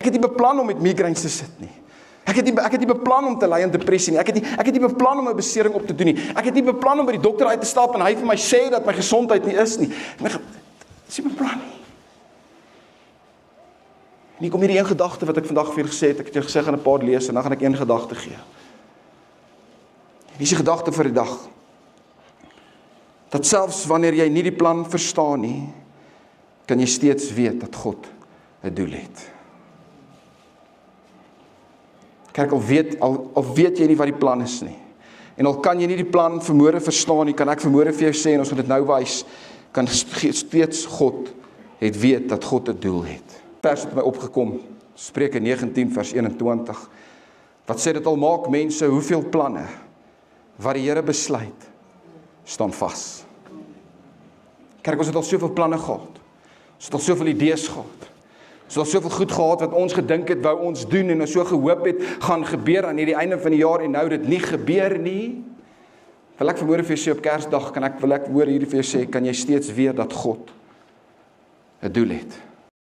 het nie beplan om met migraines te sit nie. Ek het nie beplan om te ly aan depressie nie. Ek het nie beplan om 'n besering op te doen nie. Ek het nie beplan om by die dokter uit te stap en hy vir my sê dat my gesondheid nie is nie. Dit is nie beplan nie. En hier kom hierdie een gedagte wat ek vandag vir julle gesê het. Ek het julle gesê gaan 'n paar lees en dan gaan ek een gedagte gee. Hier is die gedagte vir die dag. Dat selfs wanneer jy nie die plan verstaan nie, kan jy steeds weet dat God 'n doel het. Kyk, al weet jy nie wat die plan is nie, en al kan jy nie die plan vanmôre verstaan nie, kan ek vanmôre vir jou sê, en ons gaan dit nou wys, kan steeds God het weet dat God 'n doel het. Vers het my opgekom, Spreuke 19 vers 21, wat sê dit al maak mense hoeveel planne, wat die Here besluit, staan vas. Kyk, ons het al soveel planne gehad, ons het al soveel idees gehad, ons het al soveel goed gehad wat ons gedink het, wou ons doen, en ons so gehoop het, gaan gebeur aan hierdie einde van die jaar, en nou dit nie gebeur nie. Wil ek vanmôre vir jou sê, op Kersdag, wil ek hoor hierdie vir jou sê, kan jy steeds weet dat God 'n doel het.